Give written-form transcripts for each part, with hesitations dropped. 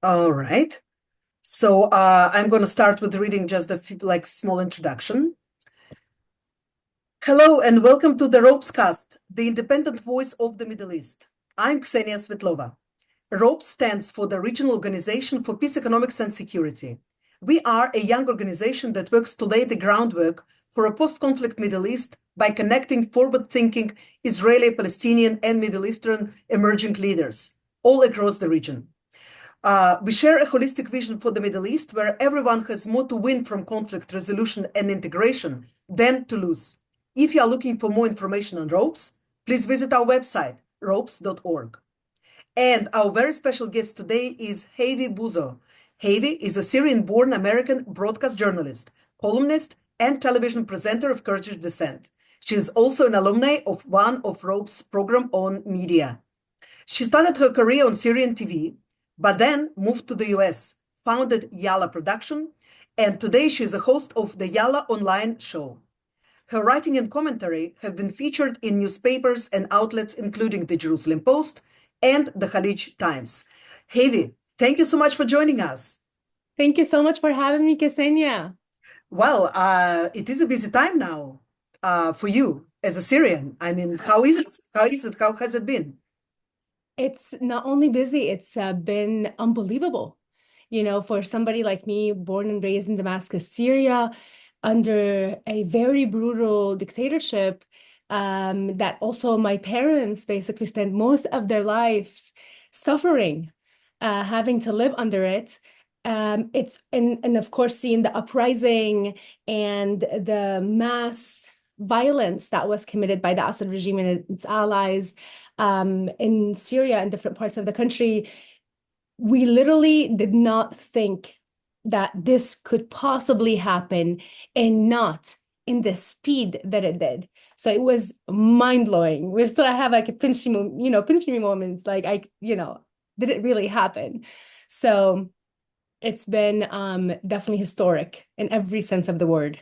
All right. So I'm going to start with reading just a few, small introduction. Hello and welcome to the Ropes Cast, the independent voice of the Middle East. I'm Ksenia Svetlova. Ropes stands for the Regional Organization for Peace, Economics and Security. We are a young organization that works to lay the groundwork for a post-conflict Middle East by connecting forward-thinking Israeli, Palestinian, and Middle Eastern emerging leaders all across the region. We share a holistic vision for the Middle East where everyone has more to win from conflict resolution and integration than to lose. If you are looking for more information on ropes, please visit our website, ropes.org. And our very special guest today is Hayvy Bouzo. Hayvi is a Syrian-born American broadcast journalist, columnist, and television presenter of Kurdish descent. She is also an alumni of one of Ropes' program on media. She started her career on Syrian TV, but then moved to the US, founded Yalla Production, and today she is a host of the Yalla Online show. Her writing and commentary have been featured in newspapers and outlets including the Jerusalem Post and the Khalij Times. Hayvi, thank you so much for joining us. Thank you so much for having me, Ksenia. Well, it is a busy time now for you as a Syrian. I mean, how is it? How is it? How has it been? It's not only busy, it's been unbelievable. For somebody like me, born and raised in Damascus, Syria, under a very brutal dictatorship, that also my parents basically spent most of their lives suffering, having to live under it. It's and of course seeing the uprising and the mass violence that was committed by the Assad regime and its allies in Syria and different parts of the country. We literally did not think that this could possibly happen and not in the speed that it did. So it was mind-blowing. We still have like a pinch me moments. Like did it really happen? So it's been definitely historic in every sense of the word.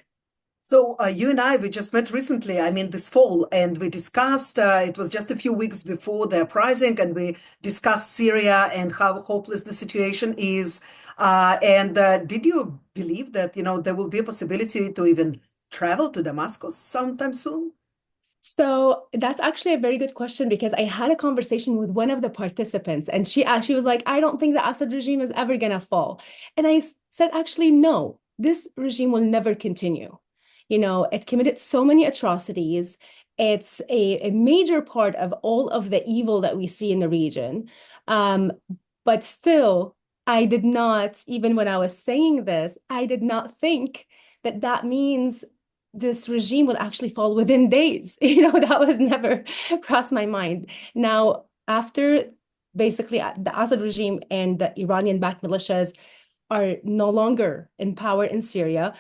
So you and I, we just met recently, I mean, this fall, and we discussed, it was just a few weeks before the uprising, and we discussed Syria and how hopeless the situation is. And did you believe that, there will be a possibility to even travel to Damascus sometime soon? So that's actually a very good question because I had a conversation with one of the participants and she was like, I don't think the Assad regime is ever gonna fall. And said, actually, no, this regime will never continue. It committed so many atrocities. It's a major part of all of the evil that we see in the region. Um, but still, I did not, even when I was saying this, I did not think that that means this regime will actually fall within days. That was never crossed my mind. Now, after basically the Assad regime and the Iranian-backed militias are no longer in power in Syria,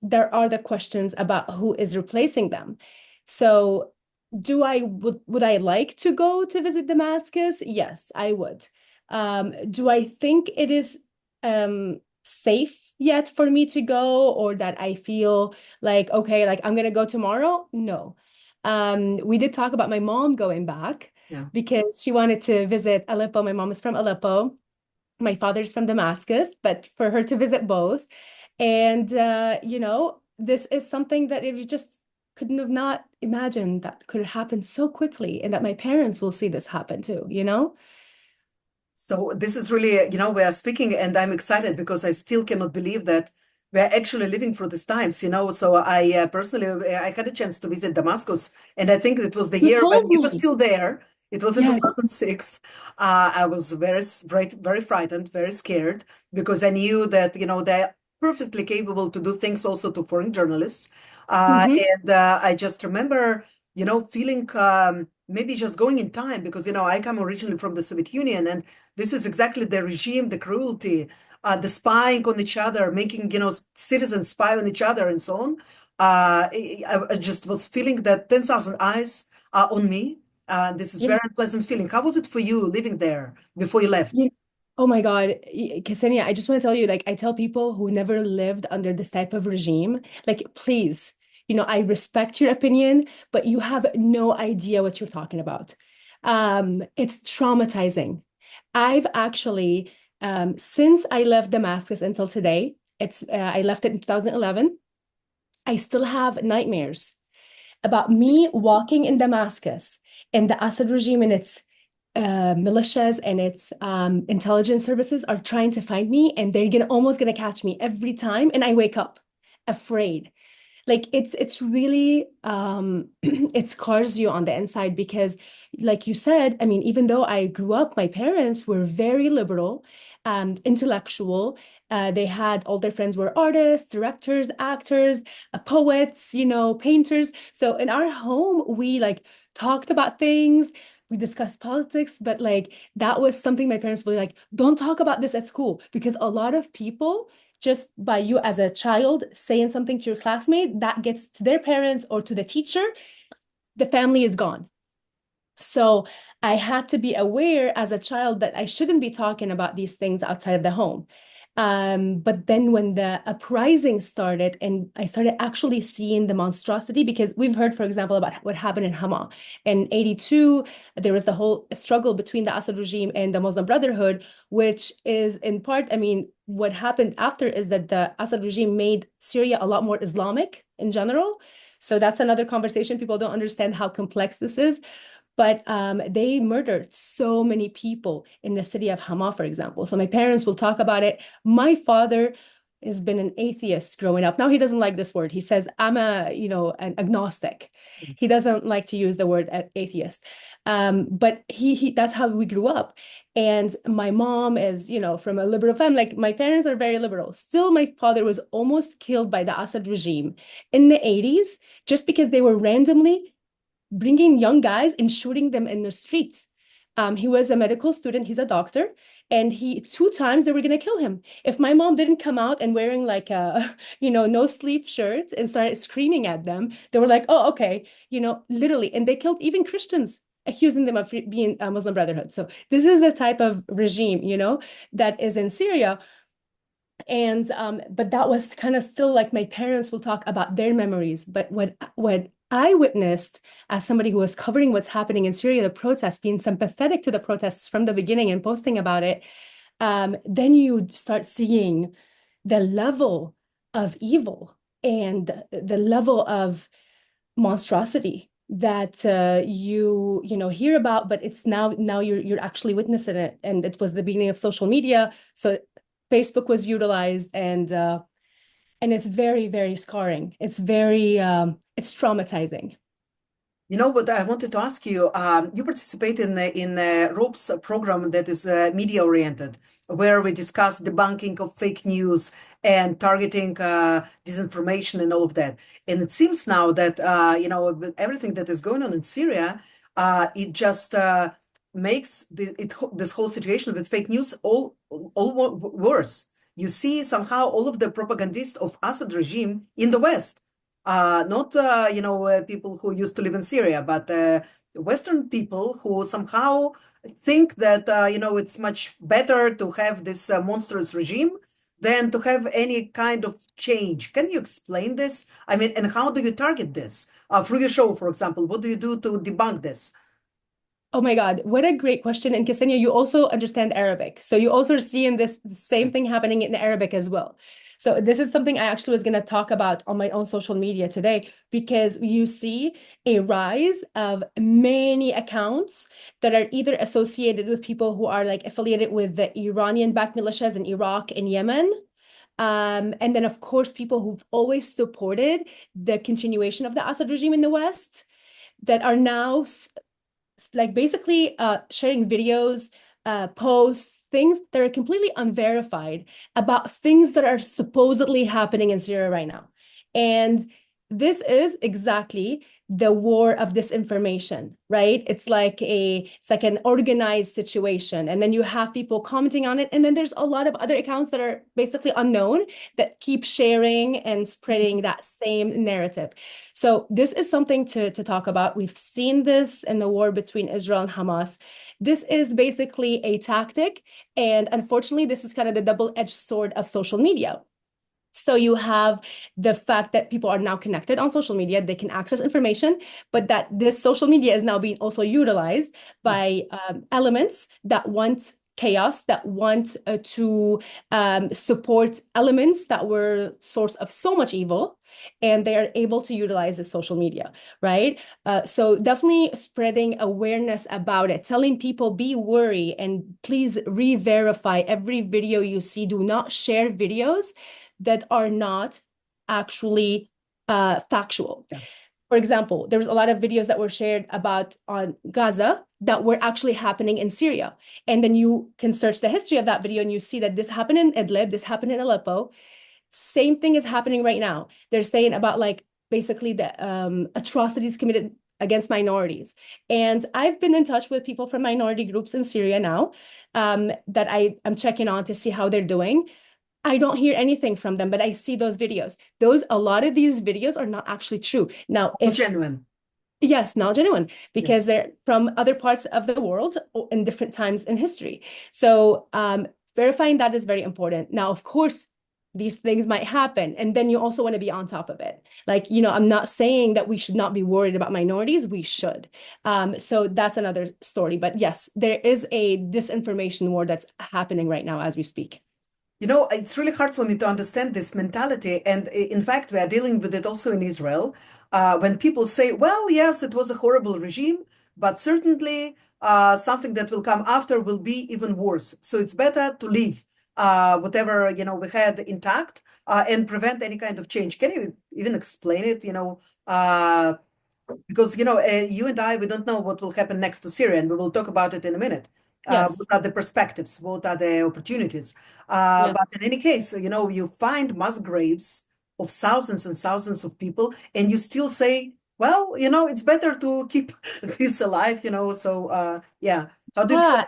there are the questions about who is replacing them. So, would I like to go to visit Damascus? Yes, I would. Do I think it is safe yet for me to go, or that I feel like, okay, like I'm gonna go tomorrow? No. We did talk about my mom going back Yeah. because she wanted to visit Aleppo. My mom is from Aleppo. My father's from Damascus, but for her to visit both. And this is something that if you just couldn't have not imagined that could happen so quickly, and that my parents will see this happen too. So this is really, we are speaking, and I'm excited because I still cannot believe that we're actually living through these times. So I personally, I had a chance to visit Damascus, and I think it was the You year when told you were me. still there. It was in Yes. 2006. I was very frightened, very scared because I knew that, they're perfectly capable to do things also to foreign journalists. Hmm. And I just remember, feeling maybe just going in time because, I come originally from the Soviet Union, and this is exactly the regime, the cruelty, the spying on each other, making, citizens spy on each other and so on. I just was feeling that 10,000 eyes are on me. This is Yeah. very unpleasant feeling. How was it for you living there before you left? Yeah. Oh my God, Ksenia, I just want to tell you, like, I tell people who never lived under this type of regime, like, please, I respect your opinion, but you have no idea what you're talking about. It's traumatizing. I've actually, since I left Damascus until today, I left it in 2011. I still have nightmares about me walking in Damascus and the Assad regime and its militias and its intelligence services are trying to find me, and they're almost gonna catch me every time, and I wake up afraid. Like it's really it scars you on the inside because, like you said, I mean, even though I grew up, my parents were very liberal, intellectual. They had all their friends were artists, directors, actors, poets, painters. So in our home, we like talked about things. We discussed politics, but like that was something my parents were like, don't talk about this at school because a lot of people just by you as a child saying something to your classmate that gets to their parents or to the teacher, the family is gone. So I had to be aware as a child that I shouldn't be talking about these things outside of the home. But then when the uprising started and I started actually seeing the monstrosity, because we've heard, for example, about what happened in Hama. In 82, there was the whole struggle between the Assad regime and the Muslim Brotherhood, which is in part, I mean, what happened after is that the Assad regime made Syria a lot more Islamic in general. So that's another conversation. People don't understand how complex this is. But they murdered so many people in the city of Hama, for example. So my parents will talk about it. My father has been an atheist growing up. Now he doesn't like this word. He says, I'm an agnostic. He doesn't like to use the word atheist. But he that's how we grew up. And my mom is, from a liberal family. Like my parents are very liberal. Still, my father was almost killed by the Assad regime in the 80s just because they were randomly bringing young guys and shooting them in the streets. He was a medical student, he's a doctor, and he 2 times they were gonna kill him. If my mom didn't come out and wearing like a, no sleeve shirt and started screaming at them, they were like, oh, okay, literally. And they killed even Christians, accusing them of being a Muslim Brotherhood. So this is the type of regime, that is in Syria. And but that was kind of still like my parents will talk about their memories. But what I witnessed as somebody who was covering what's happening in Syria, the protests, being sympathetic to the protests from the beginning and posting about it, then you start seeing the level of evil and the level of monstrosity that you hear about, but it's now you're actually witnessing it, and it was the beginning of social media. So Facebook was utilized, and it's very, very scarring. It's very it's traumatizing. You know what I wanted to ask you? You participate in ROPE's program that is media oriented, where we discuss debunking of fake news and targeting disinformation and all of that. And it seems now that with everything that is going on in Syria, it just makes this whole situation with fake news all worse. You see somehow all of the propagandists of Assad regime in the West, not people who used to live in Syria, but Western people who somehow think that it's much better to have this monstrous regime than to have any kind of change. Can you explain this? I mean, and how do you target this? Through your show, for example, what do you do to debunk this? Oh my God, what a great question. And Ksenia, you also understand Arabic. So you also see in this the same thing happening in Arabic as well. So this is something I actually was going to talk about on my own social media today, because you see a rise of many accounts that are either associated with people who are like affiliated with the Iranian-backed militias in Iraq and Yemen. And then, of course, people who've always supported the continuation of the Assad regime in the West that are now like basically sharing videos, posts, things that are completely unverified about things that are supposedly happening in Syria right now. And this is exactly the war of disinformation, right? It's like an organized situation. And then you have people commenting on it. And then there's a lot of other accounts that are basically unknown that keep sharing and spreading that same narrative. So this is something to talk about. We've seen this in the war between Israel and Hamas. This is basically a tactic. And unfortunately, this is kind of the double-edged sword of social media. So you have the fact that people are now connected on social media, they can access information, but that this social media is now being also utilized by elements that want chaos, that want to support elements that were source of so much evil, and they are able to utilize the social media, right? So definitely spreading awareness about it, telling people be wary and please re-verify every video you see. Do not share videos that are not actually factual. Yeah. For example, there was a lot of videos that were shared about on Gaza that were actually happening in Syria. And then you can search the history of that video and you see that this happened in Idlib, this happened in Aleppo. Same thing is happening right now. They're saying about like basically the atrocities committed against minorities. And I've been in touch with people from minority groups in Syria now that I'm checking on to see how they're doing. I don't hear anything from them, but I see those videos. A lot of these videos are not actually true. Now, Genuine. yes, not genuine, Yeah. because they're from other parts of the world in different times in history. So verifying that is very important. Now, of course, these things might happen, and then you also want to be on top of it. Like, I'm not saying that we should not be worried about minorities. We should. So that's another story. But yes, there is a disinformation war that's happening right now as we speak. It's really hard for me to understand this mentality. And in fact, we are dealing with it also in Israel. When people say, well, yes, it was a horrible regime, but certainly something that will come after will be even worse. So it's better to leave whatever, we had intact and prevent any kind of change. Can you even explain it, because, you and I, we don't know what will happen next to Syria, and we will talk about it in a minute. Yes. What are the perspectives? What are the opportunities? Yes. But in any case, you find mass graves of thousands and thousands of people, and you still say, well, it's better to keep this alive, so yeah. How do you feel?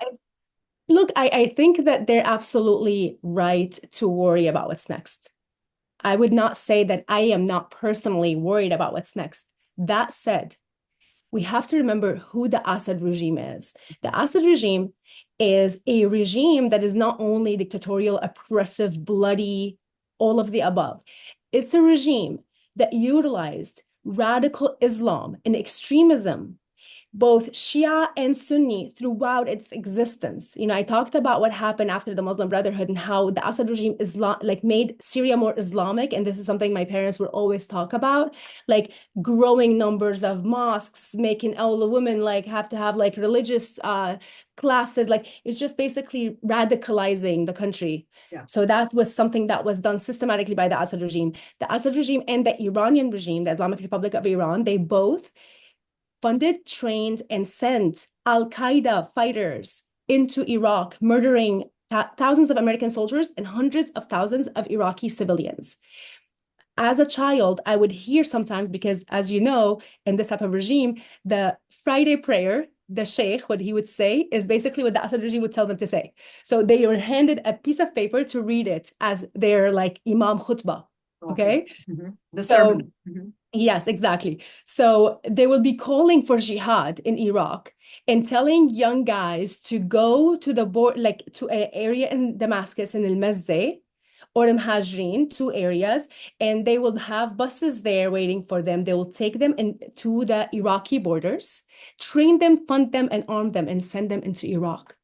Look, I think that they're absolutely right to worry about what's next. I would not say that I am not personally worried about what's next. That said, we have to remember who the Assad regime is. The Assad regime is a regime that is not only dictatorial, oppressive, bloody, all of the above. It's a regime that utilized radical Islam and extremism, both Shia and Sunni, throughout its existence. I talked about what happened after the Muslim Brotherhood and how the Assad regime made Syria more Islamic, and this is something my parents would always talk about, like growing numbers of mosques, making all the women have to have religious classes. It's just basically radicalizing the country. Yeah. So that was something that was done systematically by the Assad regime. The Assad regime and the Iranian regime, the Islamic Republic of Iran, they both funded, trained, and sent Al-Qaeda fighters into Iraq, murdering thousands of American soldiers and hundreds of thousands of Iraqi civilians. As a child, I would hear sometimes, because as you know, in this type of regime, the Friday prayer, the sheikh, what he would say is basically what the Assad regime would tell them to say. So they were handed a piece of paper to read it as their Imam khutbah. Okay. Mm-hmm. The sermon. Mm-hmm. Yes, exactly. So they will be calling for jihad in Iraq and telling young guys to go to the board, to an area in Damascus, in Al-Mazzeh or Al-Muhajirin, two areas, and they will have buses there waiting for them. They will take them to the Iraqi borders, train them, fund them, and arm them, and send them into Iraq.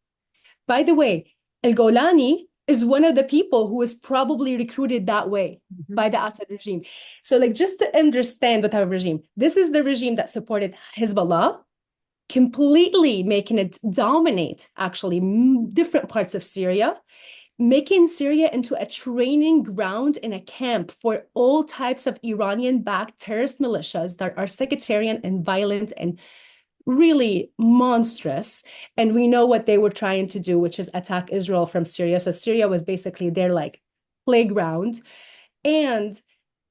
By the way, Al-Golani is one of the people who was probably recruited that way by the Assad regime. So just to understand what our regime, this is the regime that supported Hezbollah, completely making it dominate actually different parts of Syria, making Syria into a training ground and a camp for all types of Iranian-backed terrorist militias that are sectarian and violent and really monstrous. And we know what they were trying to do, which is attack Israel from Syria. So Syria was basically their playground. And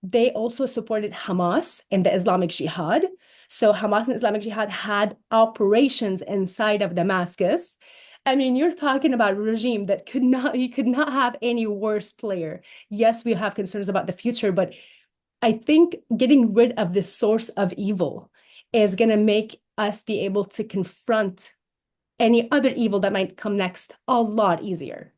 they also supported Hamas and the Islamic Jihad. So Hamas and Islamic Jihad had operations inside of Damascus. I mean, you're talking about a regime that you could not have any worse player. Yes, we have concerns about the future, but I think getting rid of this source of evil is going to make us be able to confront any other evil that might come next a lot easier.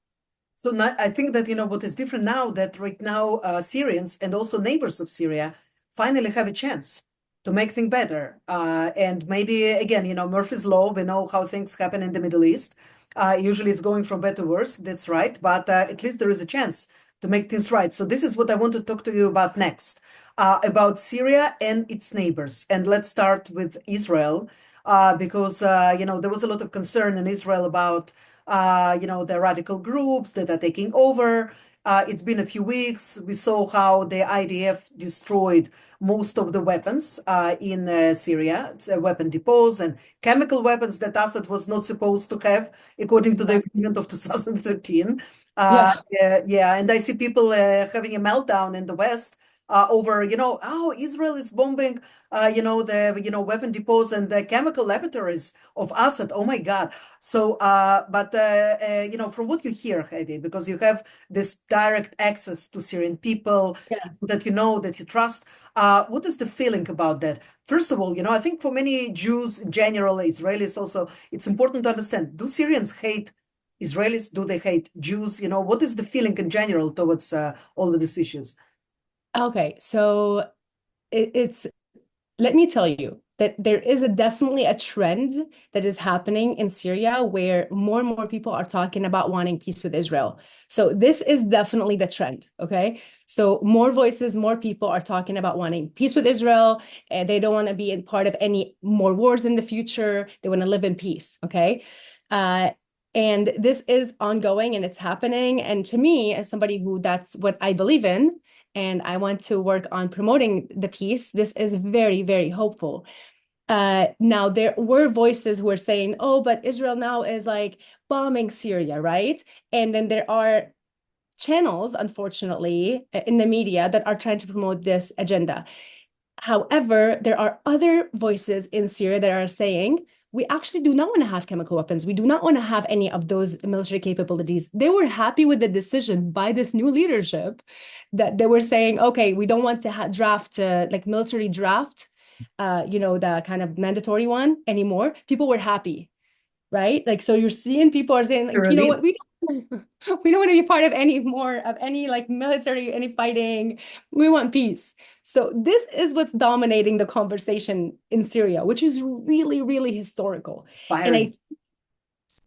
So now, I think that, what is different now, that right now Syrians and also neighbors of Syria finally have a chance to make things better. And maybe, again, Murphy's Law, we know how things happen in the Middle East. Usually it's going from bad to worse, that's right, but at least there is a chance to make things right. So this is what I want to talk to you about next, about Syria and its neighbors. And let's start with Israel, because there was a lot of concern in Israel about the radical groups that are taking over. It's been a few weeks. We saw how the IDF destroyed most of the weapons in Syria. It's weapon depots and chemical weapons that Assad was not supposed to have, according to the agreement of 2013. Yeah. Yeah, and I see people having a meltdown in the West over, oh, Israel is bombing, the, weapon depots and the chemical laboratories of Assad. Oh my God. So, from what you hear, Hayvi, because you have this direct access to Syrian people, Yeah. that you know, that you trust, what is the feeling about that? First of all, I think for many Jews in general, Israelis also, it's important to understand, do Syrians hate Israelis? Do they hate Jews? What is the feeling in general towards all of these issues? Okay, so it's let me tell you that there is definitely a trend that is happening in Syria where more and more people are talking about wanting peace with Israel. So this is definitely the trend, okay? So more voices, more people are talking about wanting peace with Israel, and they don't want to be in part of any more wars in the future. They want to live in peace, okay? Uh, and this is ongoing and it's happening. And to me, as somebody who that's what I believe in, and I want to work on promoting the peace, this is very, very hopeful. Now, there were voices who were saying, oh, but Israel now is like bombing Syria, right? And then there are channels, unfortunately, in the media that are trying to promote this agenda. However, there are other voices in Syria that are saying, we actually do not want to have chemical weapons. We do not want to have any of those military capabilities. They were happy with the decision by this new leadership that they were saying, okay, we don't want to draft, like military draft, the kind of mandatory one anymore. People were happy, right? Like, so you're seeing people are saying, like, you know Relief. what, we don't want to be part of any more of any like military, any fighting. We want peace. So this is what's dominating the conversation in Syria, which is really, really historical. And Inspiring. I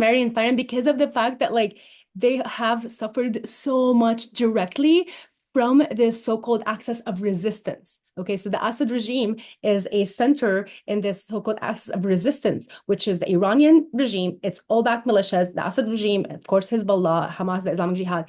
very inspiring because of the fact that like they have suffered so much directly from this so-called axis of resistance. Okay, so the Assad regime is a center in this so-called axis of resistance, which is the Iranian regime. It's all backed militias, the Assad regime, of course, Hezbollah, Hamas, the Islamic Jihad.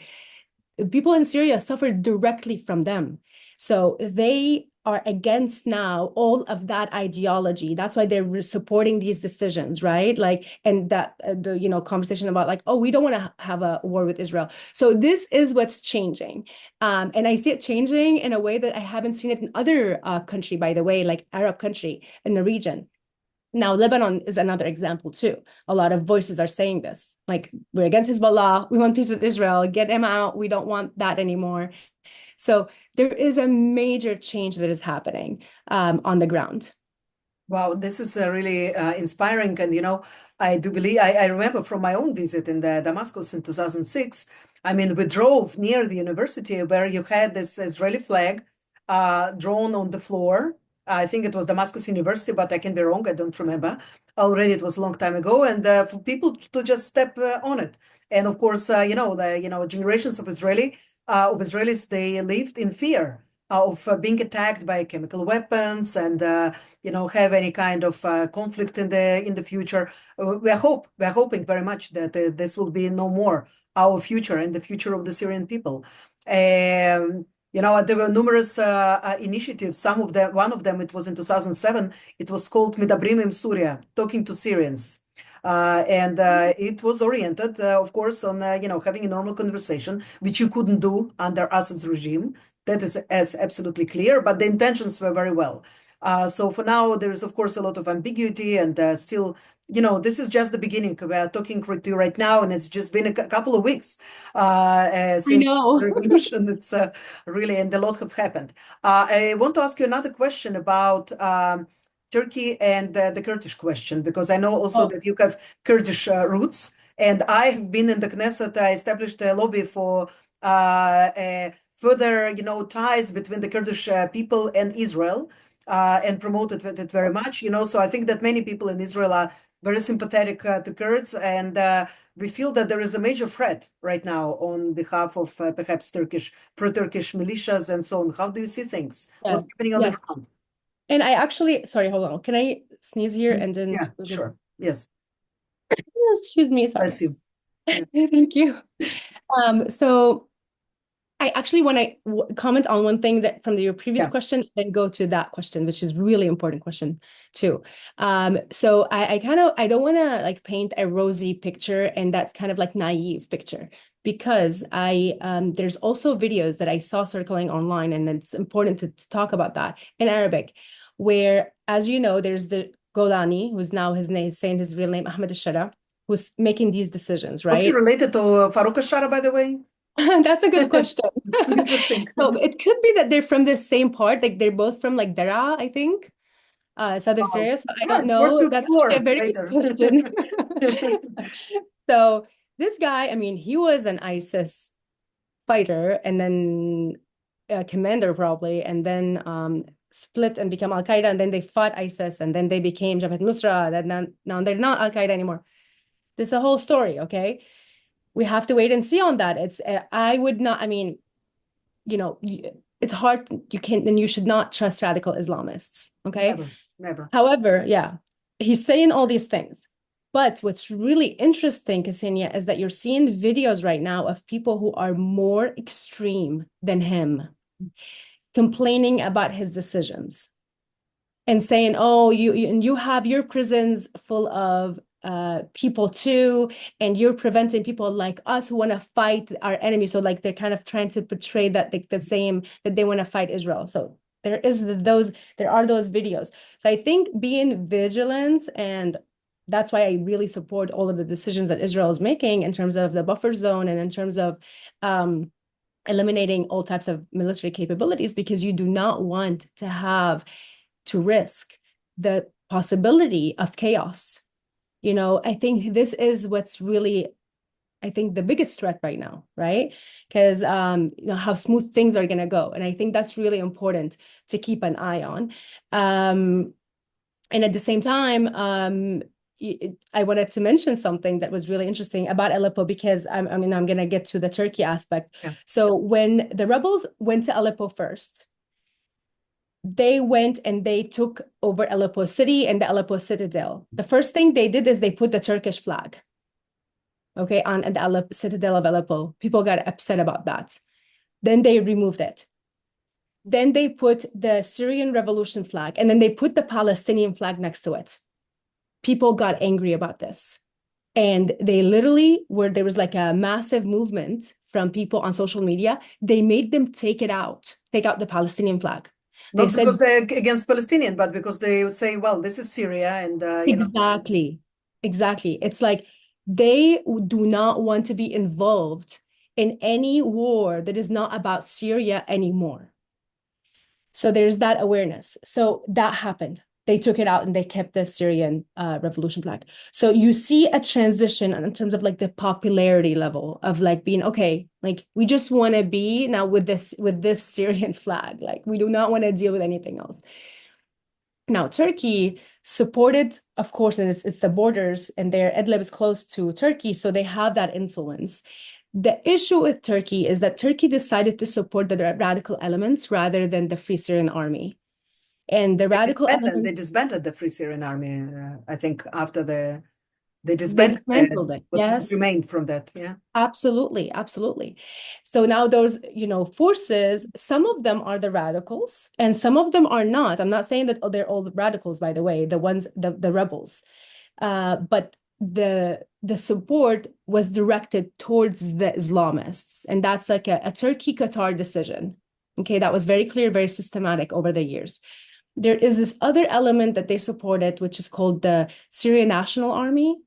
People in Syria suffered directly from them. So they are against now all of that ideology. That's why they're supporting these decisions, right? Like, and that the conversation about like, oh, we don't want to have a war with Israel. So this is what's changing, and I see it changing in a way that I haven't seen it in other country, by the way, like Arab country in the region. Now, Lebanon is another example too. A lot of voices are saying this, like, we're against Hezbollah, we want peace with Israel, get them out, we don't want that anymore. So there is a major change that is happening on the ground. Wow, this is really inspiring. And, I do believe, I remember from my own visit in the Damascus in 2006. I mean, we drove near the university where you had this Israeli flag drawn on the floor. I think it was Damascus University, but I can be wrong. I don't remember. Already, it was a long time ago. And for people to just step on it. And of course, generations of Israelis, they lived in fear of being attacked by chemical weapons and have any kind of conflict in the future. We're hoping very much that this will be no more our future and the future of the Syrian people. There were numerous initiatives. One of them, it was in 2007. It was called Midabrim im Surya, talking to Syrians. And it was oriented, of course, on having a normal conversation, which you couldn't do under Assad's regime. That is as absolutely clear, but the intentions were very well. So for now, there is, of course, a lot of ambiguity and still, this is just the beginning. We are talking to you right now, and it's just been a couple of weeks I since the know. revolution. It's really, and a lot have happened. I want to ask you another question about Turkey and the Kurdish question, because I know also Oh, that you have Kurdish roots, and I have been in the Knesset. I established a lobby for further, ties between the Kurdish people and Israel, and promoted it very much. So I think that many people in Israel are very sympathetic to Kurds, and we feel that there is a major threat right now on behalf of perhaps pro-Turkish militias and so on. How do you see things? Yeah. What's happening on the Yes. ground? And I actually, sorry, hold on. Can I sneeze here and then Yeah, sure. Yes, excuse me, sorry. bless you. Yeah. Thank you. So I actually want to comment on one thing that from your previous Yeah. question, then go to that question, which is really important question too. So I don't want to like paint a rosy picture, and that's kind of like naive picture, because there's also videos that I saw circling online, and it's important to talk about that in Arabic, where, as you know, there's the Golani, who's now his name, saying his real name, Ahmed al-Shara, who's making these decisions, Was he right? related to Farouk al-Shara, by the way? That's a good question. It's interesting. So it could be that they're from the same part, like they're both from like Daraa, I think, southern Wow. Syria. So I Yeah, don't it's worth know. to That's actually a explore very good later. question. So this guy, I mean, he was an ISIS fighter and then a commander probably, and then split and become Al Qaeda, and then they fought ISIS, and then they became Jabhat Nusra. And now they're not Al Qaeda anymore. This is a whole story, okay? We have to wait and see on that. I would not, I mean, it's hard. You can't, and you should not trust radical Islamists. Okay. Never, never. However, yeah, he's saying all these things. But what's really interesting, Ksenia, is that you're seeing videos right now of people who are more extreme than him complaining about his decisions and saying, "Oh, you have your prisons full of people too, and you're preventing people like us who want to fight our enemy." So like they're kind of trying to portray that like the same that they want to fight Israel. So there are those videos. So I think being vigilant, and that's why I really support all of the decisions that Israel is making in terms of the buffer zone and in terms of eliminating all types of military capabilities, because you do not want to risk the possibility of chaos. I think this is what's really, I think, the biggest threat right now, right? Because how smooth things are going to go. And I think that's really important to keep an eye on. And at the same time, I wanted to mention something that was really interesting about Aleppo, because I'm going to get to the Turkey aspect. Yeah. So when the rebels went to Aleppo first, they went and they took over Aleppo city and the Aleppo citadel. The first thing they did is they put the Turkish flag, okay, on the citadel of Aleppo. People got upset about that. Then they removed it. Then they put the Syrian revolution flag, and then they put the Palestinian flag next to it. People got angry about this. And they literally there was like a massive movement from people on social media. They made them take out the Palestinian flag. They Not said, because they're against Palestinian, but because they would say, well, this is Syria, and exactly. It's like they do not want to be involved in any war that is not about Syria anymore. So there's that awareness. So that happened. They took it out and they kept the Syrian revolution flag. So you see a transition in terms of like the popularity level of like being, okay, like we just want to be now with this Syrian flag. Like we do not want to deal with anything else. Now, Turkey supported, of course, and it's the borders, and their Idlib is close to Turkey, so they have that influence. The issue with Turkey is that Turkey decided to support the radical elements rather than the Free Syrian Army. And the radical they elements, disbanded the Free Syrian Army. I think after they they disbanded dismantled it. what Yes. remained from that. Yeah. Absolutely, absolutely. So now those, forces, some of them are the radicals and some of them are not. I'm not saying that they're all radicals, by the way, the rebels. But the support was directed towards the Islamists. And that's like a Turkey-Qatar decision. Okay, that was very clear, very systematic over the years. There is this other element that they supported, which is called the Syrian National Army.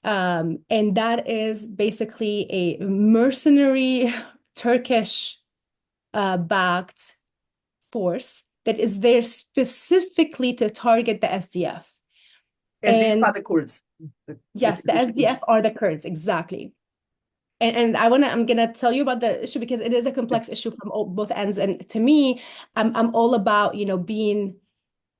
And that is basically a mercenary Turkish backed force that is there specifically to target the SDF. SDF are the Kurds. Yes, the SDF are the Kurds, exactly. And I'm gonna tell you about the issue because it is a complex issue from both ends. And to me, I'm all about being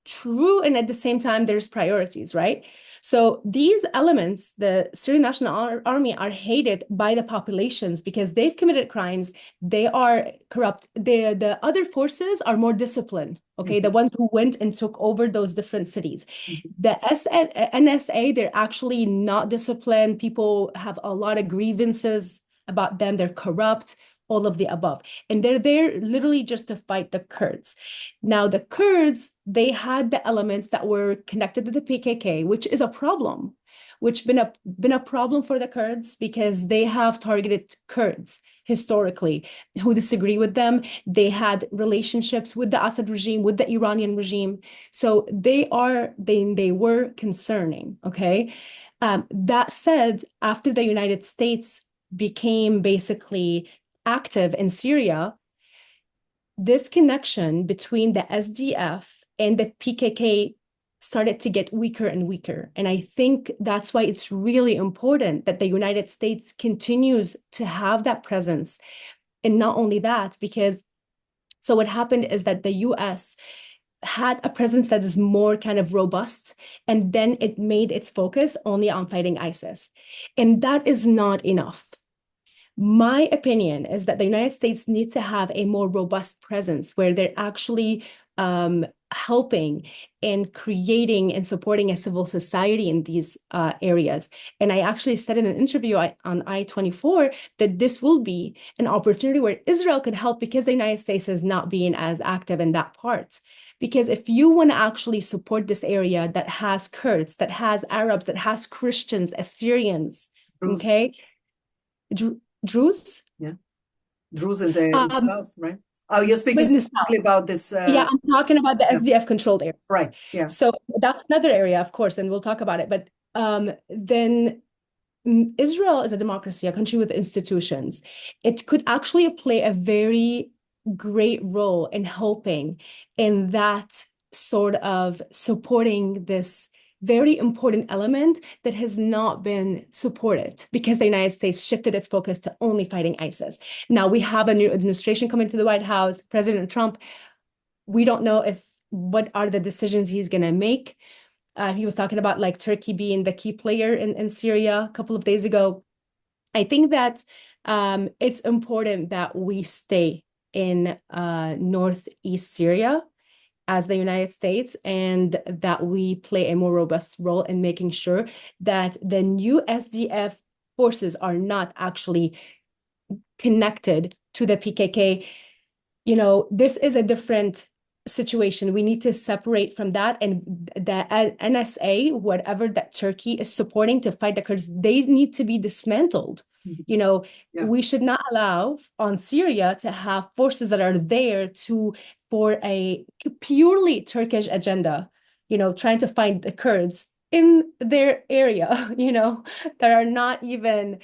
true, and at the same time there's priorities, right? So these elements, the Syrian National Army, are hated by the populations because they've committed crimes. They are corrupt. The other forces are more disciplined. Okay, the ones who went and took over those different cities. The NSA, they're actually not disciplined. People have a lot of grievances about them. They're corrupt, all of the above. And they're there literally just to fight the Kurds. Now, the Kurds, they had the elements that were connected to the PKK, which is a problem, which been a problem for the Kurds because they have targeted Kurds historically who disagree with them. They had relationships with the Assad regime, with the Iranian regime. So they were concerning, okay? That said, after the United States became basically active in Syria, this connection between the SDF and the PKK started to get weaker and weaker. And I think that's why it's really important that the United States continues to have that presence. And not only that, because so what happened is that the US had a presence that is more kind of robust, and then it made its focus only on fighting ISIS. And that is not enough. My opinion is that the United States needs to have a more robust presence where they're actually helping and creating and supporting a civil society in these areas. And I actually said in an interview on I-24 that this will be an opportunity where Israel could help because the United States is not being as active in that part. Because if you want to actually support this area that has Kurds, that has Arabs, that has Christians, Assyrians, okay? Druze? Yeah. Druze in the south, right? Oh, you're speaking specifically about this. Yeah, I'm talking about the SDF controlled area. Right, yeah. So that's another area, of course, and we'll talk about it. But then Israel is a democracy, a country with institutions. It could actually play a very great role in helping in that sort of supporting this very important element that has not been supported because the United States shifted its focus to only fighting ISIS. Now we have a new administration coming to the White House, President Trump. We don't know what are the decisions he's going to make. He was talking about like Turkey being the key player in Syria a couple of days ago. I think that it's important that we stay in northeast Syria as the United States, and that we play a more robust role in making sure that the new SDF forces are not actually connected to the PKK. You know, this is a different situation. We need to separate from that, and the NSA, whatever that Turkey is supporting to fight the Kurds, they need to be dismantled. You know, we should not allow on Syria to have forces that are there for a purely Turkish agenda, you know, trying to find the Kurds in their area, you know, that are not even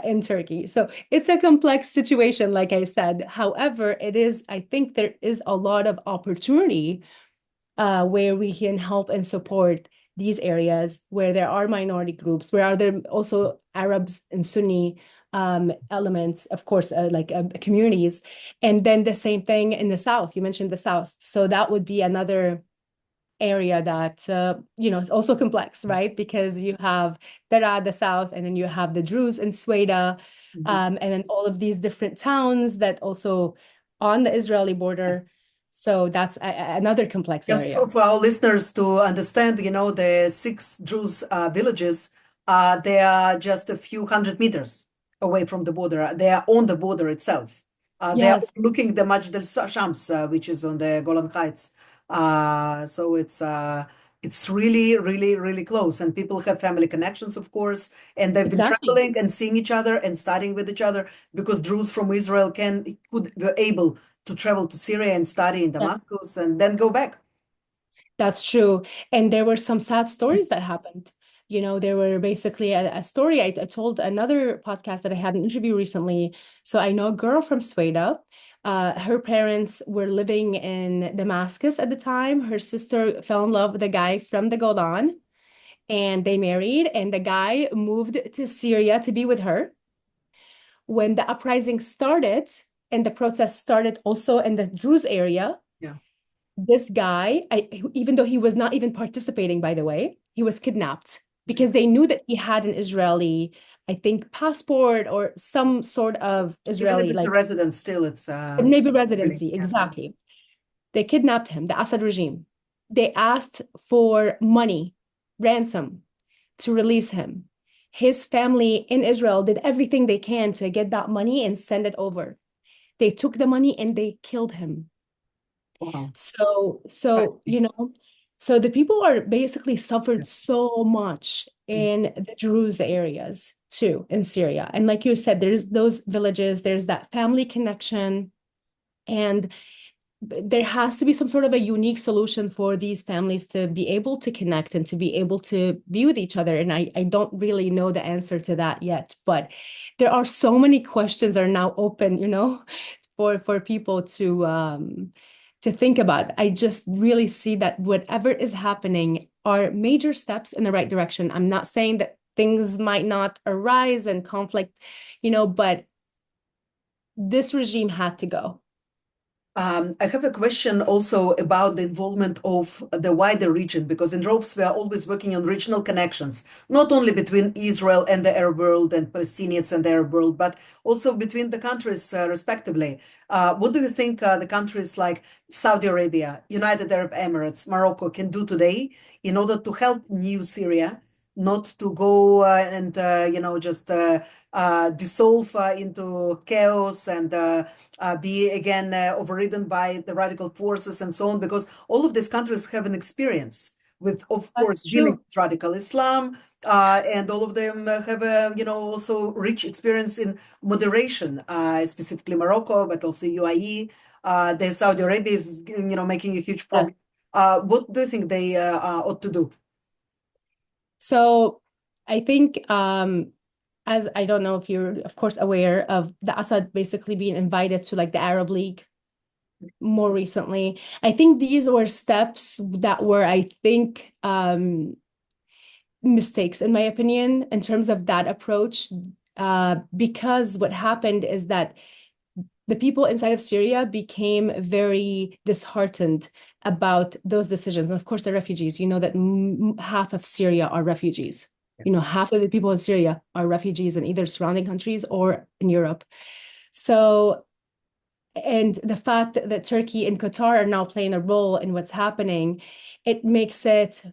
in Turkey. So it's a complex situation, like I said. However, I think there is a lot of opportunity where we can help and support these areas where there are minority groups, where are there also Arabs and Sunni elements, of course, communities. And then the same thing in the South. You mentioned the South. So that would be another area that, you know, is also complex, right? Because you have Daraa, the South, and then you have the Druze in Sweda, and then all of these different towns that also on the Israeli border. So that's another complex area. Just for our listeners to understand, you know, the 6 Druze villages, they are just a few hundred meters away from the border. They are on the border itself. They are looking the Majd al-Shams, which is on the Golan Heights. So it's really, really, really close. And people have family connections, of course, and they've been traveling and seeing each other and studying with each other because Druze from Israel were able to travel to Syria and study in Damascus and then go back. That's true. And there were some sad stories that happened. You know, there were basically a story. I told another podcast that I had an interview recently. So I know a girl from Sweden. Her parents were living in Damascus at the time. Her sister fell in love with a guy from the Golan, and they married, and the guy moved to Syria to be with her. When the uprising started and the protest started also in the Druze area, this guy, even though he was not even participating, by the way, he was kidnapped because they knew that he had an Israeli, I think, passport or some sort of Even if Israeli, it's a like resident, still it's maybe really, residency. yes. Exactly. They kidnapped him, the Assad regime. They asked for money, ransom, to release him. His family in Israel did everything they can to get that money and send it over. They took the money and they killed him. Wow. So the people are basically Yeah. suffered so much in the Druze areas too, in Syria. And like you said, there's those villages, there's that family connection, and there has to be some sort of a unique solution for these families to be able to connect and to be able to be with each other. And I don't really know the answer to that yet, but there are so many questions that are now open, for people to think about. I just really see that whatever is happening are major steps in the right direction. I'm not saying that things might not arise and conflict, but this regime had to go. I have a question also about the involvement of the wider region, because in ROPES we are always working on regional connections, not only between Israel and the Arab world and Palestinians and the Arab world, but also between the countries respectively. What do you think the countries like Saudi Arabia, United Arab Emirates, Morocco can do today in order to help new Syria, not to go and just dissolve into chaos and be again overridden by the radical forces and so on, because all of these countries have an experience with, of course, That's dealing true. with radical Islam, and all of them have a, also rich experience in moderation, specifically Morocco, but also UAE. The Saudi Arabia is, making a huge Yes. progress. What do you think they ought to do? So I think, as I don't know if you're, of course, aware of the Assad basically being invited to like the Arab League more recently. I think these were steps that were, I think, mistakes, in my opinion, in terms of that approach. Because what happened is that the people inside of Syria became very disheartened about those decisions. And of course, the refugees, that half of Syria are refugees. Yes. Half of the people in Syria are refugees in either surrounding countries or in Europe. So, and the fact that Turkey and Qatar are now playing a role in what's happening, it makes it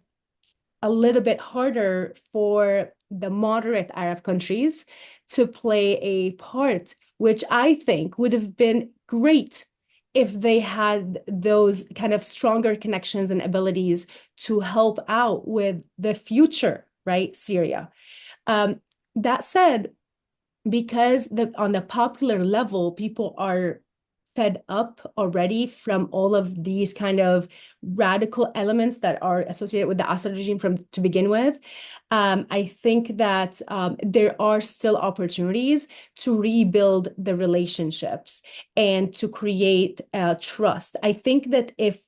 a little bit harder for the moderate Arab countries to play a part, which I think would have been great if they had those kind of stronger connections and abilities to help out with the future, right? Syria. That said, because on the popular level, people are fed up already from all of these kind of radical elements that are associated with the Assad regime from to begin with. I think that there are still opportunities to rebuild the relationships and to create trust. I think that if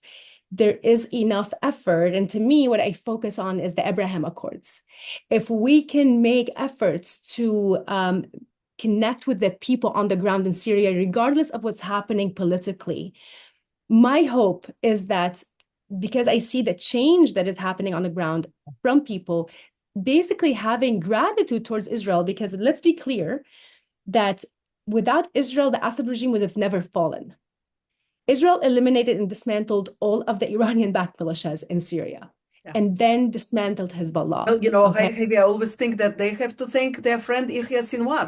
there is enough effort, and to me, what I focus on is the Abraham Accords. If we can make efforts to connect with the people on the ground in Syria, regardless of what's happening politically. My hope is that because I see the change that is happening on the ground from people, basically having gratitude towards Israel, because let's be clear that without Israel, the Assad regime would have never fallen. Israel eliminated and dismantled all of the Iranian-backed militias in Syria, Yeah. and then dismantled Hezbollah. Well, Okay. Hayvi, I always think that they have to thank their friend Yahya Sinwar,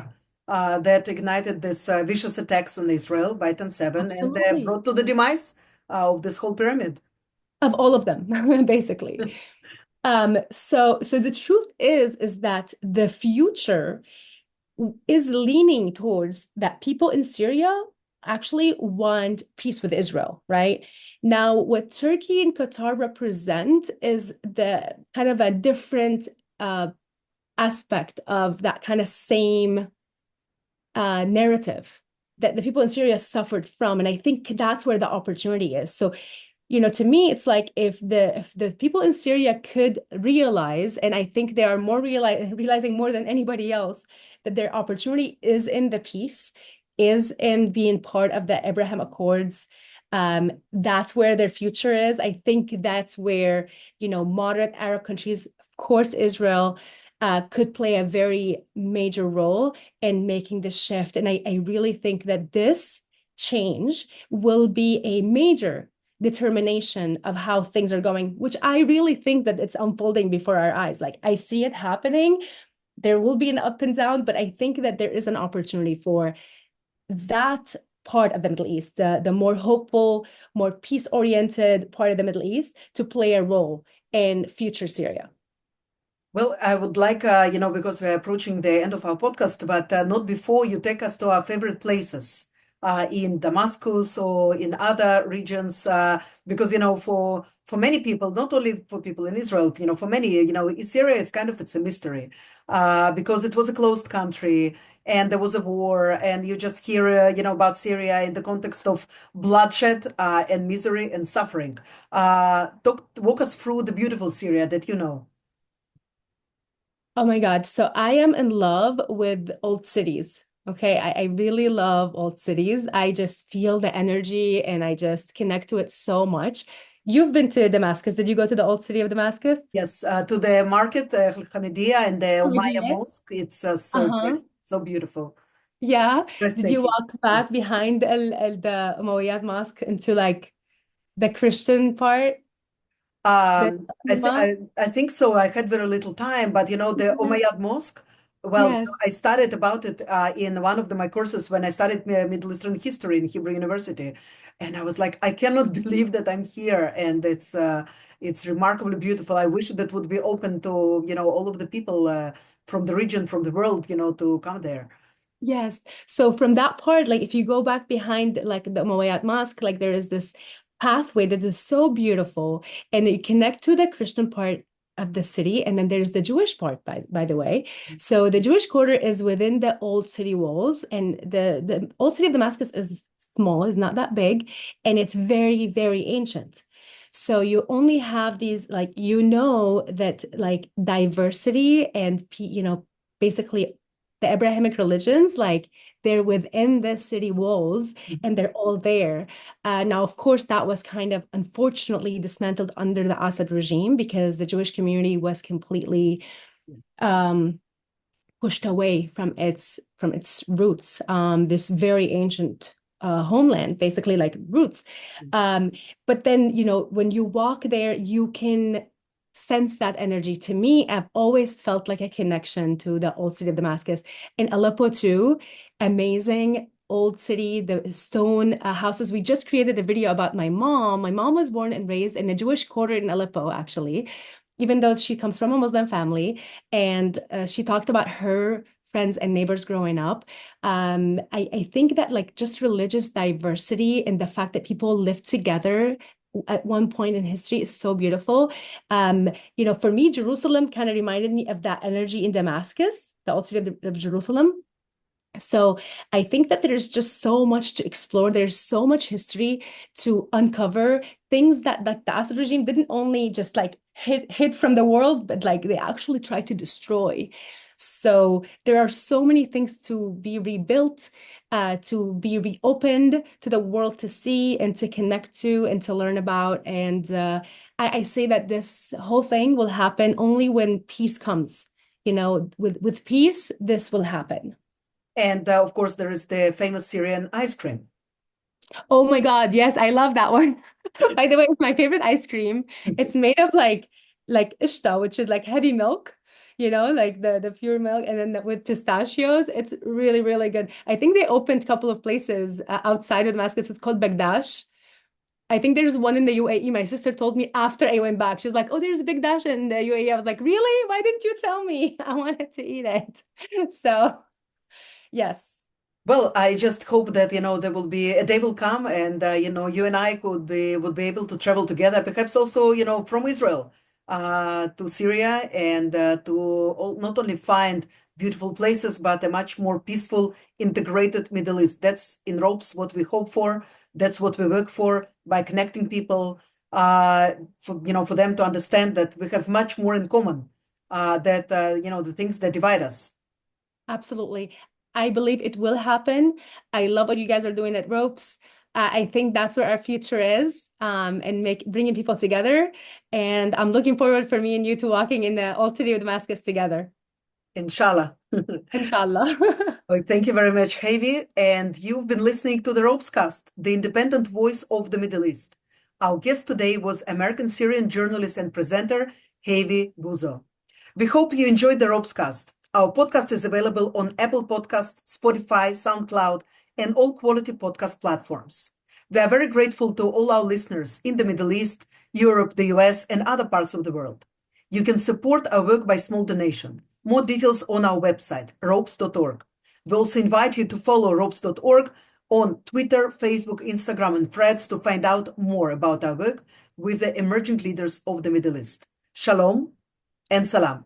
that ignited this vicious attacks on Israel by 10/7 and Absolutely. brought to the demise of this whole pyramid. Of all of them, basically. So the truth is that the future is leaning towards that people in Syria actually want peace with Israel, right? Now, what Turkey and Qatar represent is the kind of a different aspect of that kind of same narrative that the people in Syria suffered from. And I think that's where the opportunity is. So to me, it's like if the people in Syria could realize, and I think they are more realizing more than anybody else, that their opportunity is in the peace, is in being part of the Abraham Accords. That's where their future is. I think that's where, moderate Arab countries, of course, Israel could play a very major role in making the shift. And I really think that this change will be a major determination of how things are going, which I really think that it's unfolding before our eyes. Like I see it happening. There will be an up and down, but I think that there is an opportunity for that part of the Middle East, the more hopeful, more peace-oriented part of the Middle East, to play a role in future Syria. Well, I would like, because we're approaching the end of our podcast, but not before you take us to our favorite places in Damascus or in other regions, because, for many people, not only for people in Israel, for many, Syria is kind of, it's a mystery because it was a closed country and there was a war, and you just hear, about Syria in the context of bloodshed and misery and suffering. Walk us through the beautiful Syria that you know. Oh my God. So I am in love with old cities. Okay. I really love old cities. I just feel the energy and I just connect to it so much. You've been to Damascus. Did you go to the old city of Damascus? Yes, to the market, Hamidiya and the Oh, we Umayyad did. Mosque. It's so Uh-huh. great, so beautiful, Yeah. Did you breathtaking. walk back behind the Umayyad Mosque into like the Christian part, the I, th mosque? I think so. I had very little time, but the Yeah. Umayyad Mosque. Well, Yes. I studied about it in one of my courses when I studied Middle Eastern history in Hebrew University, and I was like, I cannot believe that I'm here, and it's remarkably beautiful. I wish that would be open to all of the people from the region, from the world, to come there. Yes. So from that part, like if you go back behind like the Umayyad Mosque, like there is this pathway that is so beautiful, and you connect to the Christian part of the city, and then there's the Jewish part, by the way. So the Jewish quarter is within the old city walls, and the old city of Damascus is small, is not that big, and it's very, very ancient. So you only have these like that like diversity and basically the Abrahamic religions, like they're within the city walls and they're all there. Now, of course, that was kind of unfortunately dismantled under the Assad regime because the Jewish community was completely um, pushed away from its roots, this very ancient homeland, basically like roots. Um, but then, when you walk there, you can sense that energy. To me, I've always felt like a connection to the old city of Damascus. And Aleppo too, amazing old city, the stone houses. We just created a video about my mom. My mom was born and raised in a Jewish quarter in Aleppo, actually, even though she comes from a Muslim family. And she talked about her friends and neighbors growing up. I think that like just religious diversity and the fact that people live together at one point in history is so beautiful. For me, Jerusalem kind of reminded me of that energy in Damascus, the old city of Jerusalem. So I think that there's just so much to explore. There's so much history to uncover, things that like the Assad regime didn't only just like hid from the world, but like they actually tried to destroy. So there are so many things to be rebuilt, to be reopened to the world to see and to connect to and to learn about. And I say that this whole thing will happen only when peace comes. With peace, this will happen. And of course, there is the famous Syrian ice cream. Oh my God, yes, I love that one. By the way, it's my favorite ice cream. It's made of like ishta, which is like heavy milk, like the pure milk, and then with pistachios. It's really, really good. I think they opened a couple of places outside of Damascus. It's called Bagdash. I think there's one in the UAE. My sister told me after I went back. She was like, "Oh, there's a big dash in the UAE." I was like, "Really? Why didn't you tell me? I wanted to eat it." So, yes. Well, I just hope that there will be a day will come, and you and I would be able to travel together, perhaps also from Israel to Syria, and not only find beautiful places, but a much more peaceful, integrated Middle East. That's in ropes what we hope for. That's what we work for by connecting people, for them to understand that we have much more in common, that the things that divide us. Absolutely. I believe it will happen. I love what you guys are doing at Ropes. I think that's where our future is. and bringing people together. And I'm looking forward for me and you to walking in the Old City of Damascus together. Inshallah. Inshallah. Well, thank you very much, Hayvi. And you've been listening to the Ropescast, the independent voice of the Middle East. Our guest today was American Syrian journalist and presenter Hayvy Bouzo. We hope you enjoyed the Ropescast. Our podcast is available on Apple Podcasts, Spotify, SoundCloud, and all quality podcast platforms. We are very grateful to all our listeners in the Middle East, Europe, the US, and other parts of the world. You can support our work by small donation. More details on our website, ropes.org. We also invite you to follow ropes.org on Twitter, Facebook, Instagram, and Threads to find out more about our work with the emerging leaders of the Middle East. Shalom and salam.